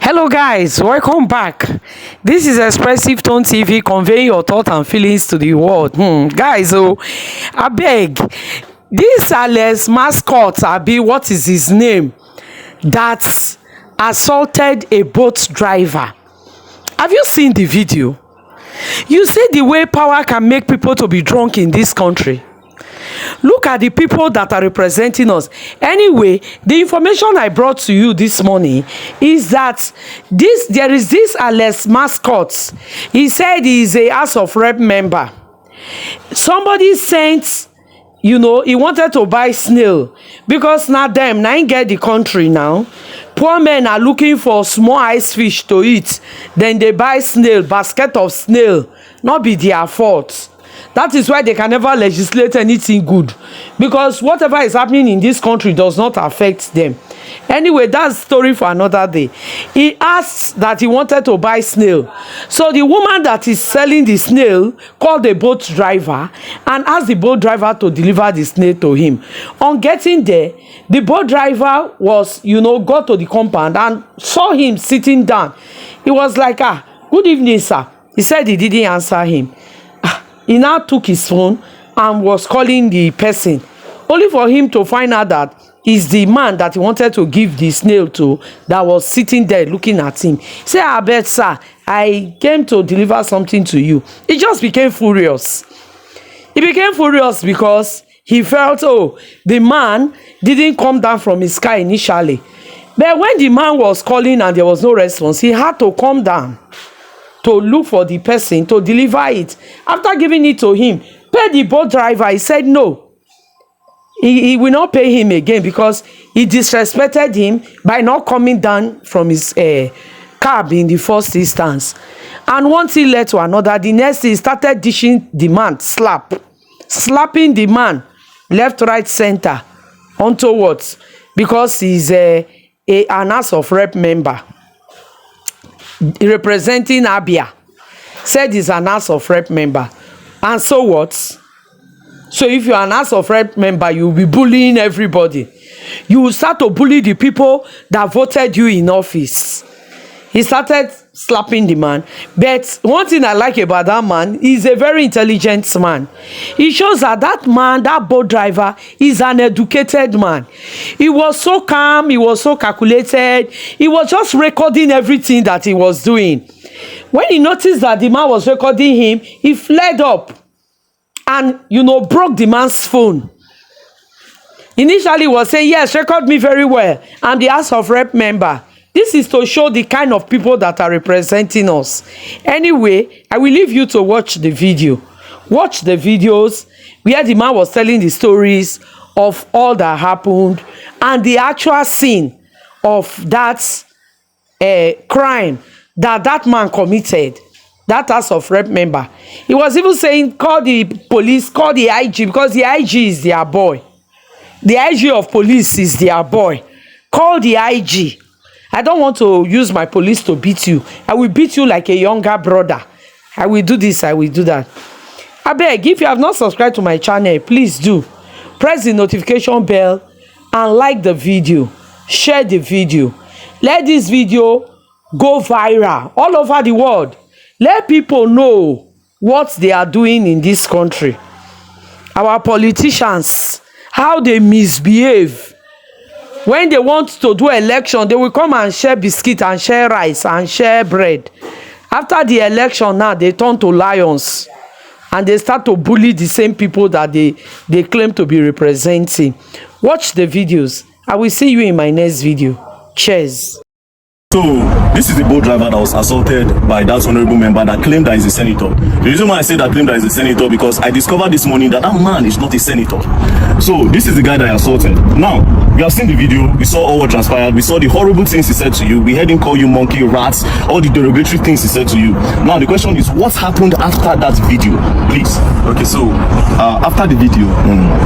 Hello guys, welcome back. This is Expressive Tone TV, conveying your thoughts and feelings to the world. Guys, I beg, this Alex mascot, Abi, what is his name, that assaulted a boat driver. Have you seen the video? You see the way power can make people to be drunk in this country. Look at the people that are representing us. Anyway, the information I brought to you this morning is that there is this Alex mascot. He said he is a House of Rep member. Somebody sent, he wanted to buy snail because now get the country now. Poor men are looking for small ice fish to eat. Then they buy snail, basket of snail. Not be their fault. That is why they can never legislate anything good, because whatever is happening in this country does not affect them. Anyway, that's story for another day. He asked that he wanted to buy snail. So the woman that is selling the snail called the boat driver and asked the boat driver to deliver the snail to him. On getting there, the boat driver was, got to the compound and saw him sitting down. He was like, good evening, sir. He said he didn't answer him. He now took his phone and was calling the person, only for him to find out that is the man that he wanted to give the snail to that was sitting there looking at him. He said, I bet, sir, I came to deliver something to you. He just became furious. He became furious because he felt, the man didn't come down from his car initially. But when the man was calling and there was no response, he had to come down to look for the person to deliver it. After giving it to him, pay the boat driver. He said no. He will not pay him again because he disrespected him by not coming down from his cab in the first instance. And once he led to another, the next he started dishing the man slapping the man left, right, center onto what? Because he's an House of Rep member representing Abia. Said he's an House of Rep member. And so what? So if you're an House of Rep member, you'll be bullying everybody. You will start to bully the people that voted you in office. He started slapping the man. But one thing I like about that man, he's a very intelligent man. He shows that man, that boat driver, is an educated man. He was so calm, he was so calculated. He was just recording everything that he was doing. When he noticed that the man was recording him, he fled up and, broke the man's phone. Initially, he was saying, yes, record me very well. I'm the House of Rep member. This is to show the kind of people that are representing us. Anyway, I will leave you to watch the video. Watch the videos where the man was telling the stories of all that happened and the actual scene of that crime that man committed, that House of Rep member. He was even saying, call the police, call the IG, because the IG is their boy. The IG of police is their boy. Call the IG. I don't want to use my police to beat you. I will beat you like a younger brother. I will do this, I will do that. I beg, if you have not subscribed to my channel, please do. Press the notification bell and like the video. Share the video. Let this video go viral all over the world. Let people know what they are doing in this country. Our politicians, how they misbehave. When they want to do election, they will come and share biscuit and share rice and share bread. After the election now, they turn to lions. And they start to bully the same people that they claim to be representing. Watch the videos. I will see you in my next video. Cheers. So, this is the boat driver that was assaulted by that honorable member that claimed that he's a senator. The reason why I say that claimed that he's a senator, because I discovered this morning that man is not a senator. So, this is the guy that I assaulted. Now, we have seen the video, we saw all what transpired, we saw the horrible things he said to you, we heard him call you monkey, rats, all the derogatory things he said to you. Now, the question is, what happened after that video? Please. Okay, so, after the video,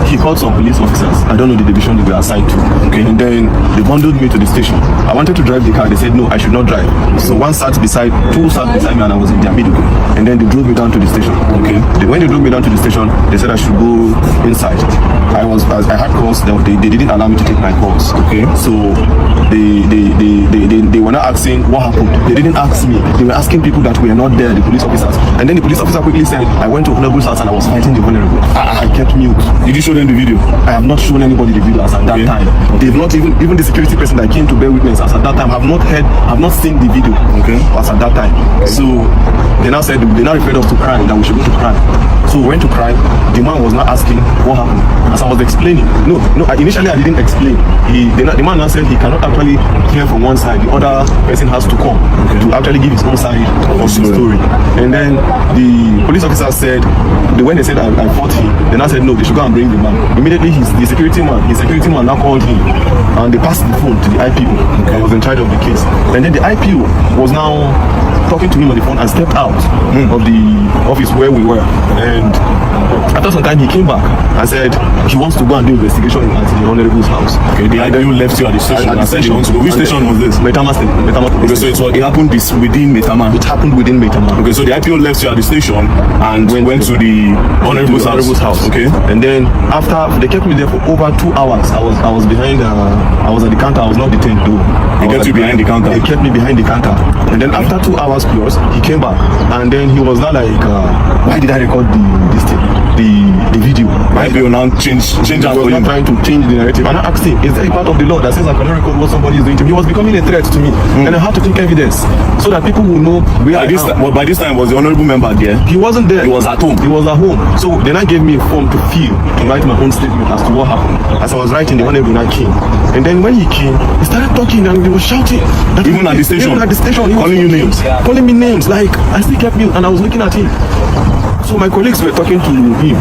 he called some police officers. I don't know the division they were assigned to. Okay. And then they bundled me to the station. I wanted to drive the car. They said, no, I should not drive. So two sat beside me, and I was in their middle. And then they drove me down to the station. Okay. When they drove me down to the station, they said I should go inside. I had calls. They didn't allow me to take my calls. Okay. So they were not asking what happened. They didn't ask me. They were asking people that were not there, the police officers. And then the police officer quickly said, I went to Honorable's house and I was fighting the vulnerable. I kept mute. Did you show them the video? I have not shown anybody the video as at that time. They've not even the security person that came to bear witness as at that time have not seen the video. Okay. As at that time. Okay. So they now referred us to crime, that we should go to crime. So we went to crime. The man was not asking what happened. As I was explaining, initially I didn't explain. The man now said he cannot actually hear from one side. The other person has to come to actually give his own side of the story. And then the police officer said, when they said I fought him, then I said no, they should go and bring the man. Immediately his security man now called him, and they passed the phone to the IPO that was in charge of the case. And then the IPO was now talking to him on the phone and stepped out of the office where we were. And after some time he came back and said he wants to go and do investigation at the Honorable's house. Okay, the IPO left you at the station. Which station was this? Metama Station. Okay, so it happened within Metama. It happened within Metama. Okay, so the IPO left you at the station and went to the Honorable's house. Okay. And then after they kept me there for over 2 hours. I was behind. I was at the counter. I was not detained though. They kept you behind the counter. They kept me behind the counter. And then after 2 hours plus, he came back. And then he was not like, why did I record the video? IPO now change that for you. Trying to change the narrative. And I asked him, is there a part of the law that says I cannot record what somebody is doing to me? He was becoming a threat to me. And I had to take evidence so that people will know where I am. By this time, was the honorable member there? He wasn't there. He was at home. He was at home. So then I gave me a form to fill, to write my own statement as to what happened. As I was writing, the honorable now came. And then when he came, he started talking and he was shouting. Even at the station? Even at the station. He was calling you names? Calling me names. Like, I still kept mute and I was looking at him. So my colleagues were talking to him.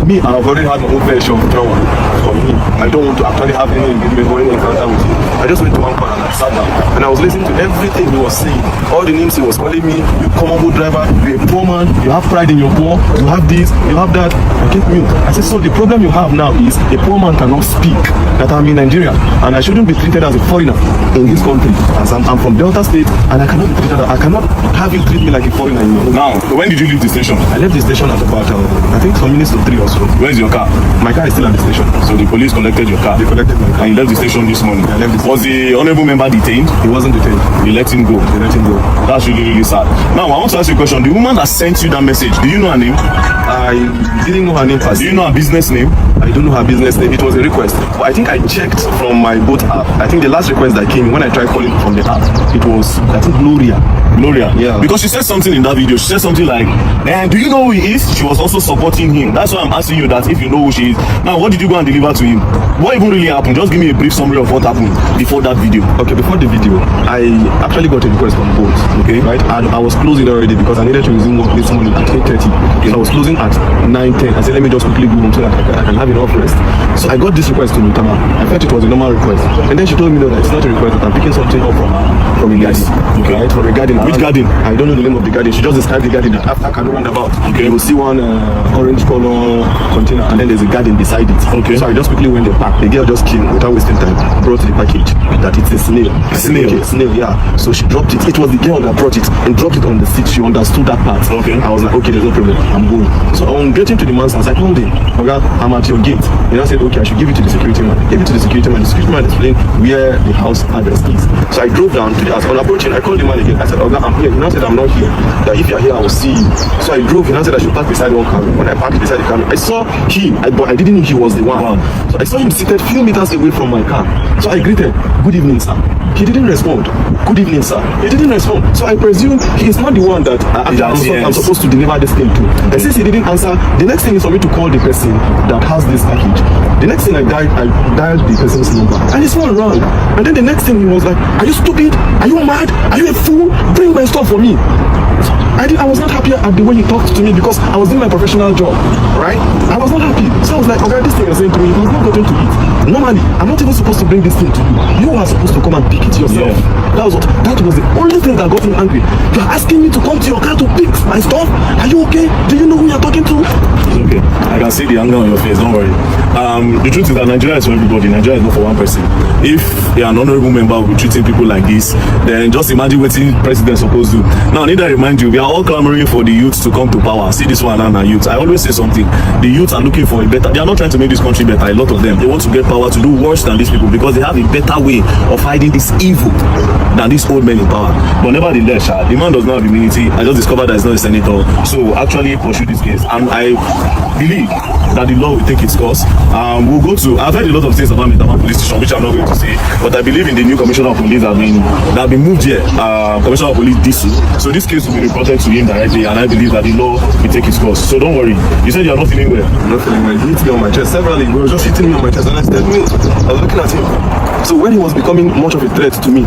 Me, I've already had my own fair share of trauma from him. I don't want to actually have any engagement or any encounter with him. I just went to one corner and I sat down. And I was listening to everything he was saying. All the names he was calling me. You common boat driver, you're a poor man, you have pride in your poor, you have this, you have that. I kept mute. I said, so the problem you have now is a poor man cannot speak that I'm in Nigeria and I shouldn't be treated as a foreigner in this country. As I'm from Delta State and I cannot have you treat me like a foreigner in your own. Now, when did you leave the station? I left the station at about, I think some minutes to 3 or so. Where's your car? My car is still at the station. So the police collected your car? They collected my car. And you left the station this morning? I left the station. Was the honorable member detained? He wasn't detained. You let him go? They let him go. That's really, really sad. Now, I want to ask you a question. The woman that sent you that message, do you know her name? I didn't know her name. Do you know her business name? I don't know her business name. It was a request. But I think I checked from my boat app. I think the last request that came when I tried calling from the app, it was, I think, Gloria. Yeah. Because she said something in that video. She said something like, do you know who he is? She was also supporting him. That's why I'm asking you that if you know who she is. Now, what did you go and deliver to him? What even really happened? Just give me a brief summary of what happened before that video. Okay, before the video, I actually got a request from boat. Okay. Right? I was closing already because I needed to resume work this morning at 8:30. Okay. So I was closing at 9:10. I said, let me just quickly go home so that I can have enough rest. So I got this request to Mutama. I felt it was a normal request. And then she told me that it's not a request, that I'm picking something up from a garden. Okay. Right? From a garden. Which garden? I don't know the name of the garden. She just described the garden that after Kano roundabout, okay, you will see one orange color container and then there's a garden beside it. Okay. So I just quickly went there back. The girl just came without wasting time, brought the package that it's a snail. Snail? Snail, yeah. So she dropped it. It was the girl that brought it and dropped it on the seat. She understood that part. Okay. I was like, okay, there's no problem. I'm going. So on getting to the man's house, I told him, okay, I'm at your gate. And I said, okay, I should give it to the security man. Give it to the security man. The security man explained where the house address is. So I drove down to the house. On approaching, I called the man again. I said, okay, I'm here. He now said, I'm not here. That if you're here, I will see you. So I drove. He now said I should park beside one car. When I parked beside the car, I saw him, but I didn't know he was the one. Wow. So I saw him seated few meters away from my car. So I greeted, good evening, sir. He didn't respond. Good evening, sir. He didn't respond. So I presume he is not the one that I'm supposed to deliver this thing to. And since he didn't answer, the next thing is for me to call the person that has this package. The next thing I dialed the person's number. And it's not wrong. And then the next thing he was like, are you stupid? Are you mad? Are you a fool? Bring my stuff for me. I was not happy at the way he talked to me because I was doing my professional job, right? I was not happy. So I was like, okay, this thing you're saying to me, it was not gotten to it. Normally, I'm not even supposed to bring this thing to you. You are supposed to come and pick it yourself. Yeah. That was the only thing that got him angry. You're asking me to come to your car to pick my stuff? Are you okay? Do you know who you're talking to? It's okay. I can see the anger on your face, don't worry. The truth is that Nigeria is for everybody. Nigeria is not for one person. If you're an honorable member will be treating people like this, then just imagine what the president is supposed to do. Now, I need to remind you, we are all clamoring for the youth to come to power. See this one and youth. I always say something. The youth are looking for a better. They are not trying to make this country better. A lot of them. They want to get power to do worse than these people because they have a better way of hiding this evil than these old men in power. But nevertheless, the man does not have immunity. I just discovered that he's not a senator. So actually pursue this case. And I believe that the law will take its course. We'll go to. I've heard a lot of things about Midtown Police Station, which I'm not going to say. But I believe in the new commissioner of police that have been moved here. Commissioner of police Disu. So this case will be reported to him directly, and I believe that the law will take its course. So don't worry. You said you're not feeling well. I'm not feeling well. He hit me on my chest severally. He was just hitting me on my chest, and I said, I was looking at him. So when he was becoming much of a threat to me,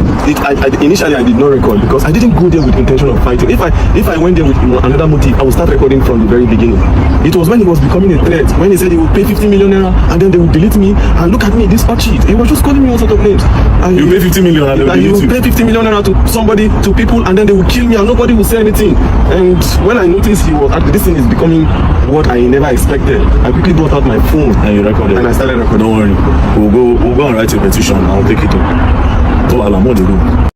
initially I did not record because I didn't go there with the intention of fighting. If I went there with another motive, I would start recording from the very beginning. It was when he was becoming a threat, when he said he would pay 50 million naira and then they would delete me, and look at me, this hot shit. He was just calling me all sort of names. And you pay 50 million and they will delete you. Pay 50 million naira to somebody, to people, and then they would kill me and nobody would say anything. And when I noticed this thing is becoming what I never expected, I quickly brought out my phone and you recorded. And I started recording. Don't worry. We'll go and write a petition. I'll take it up.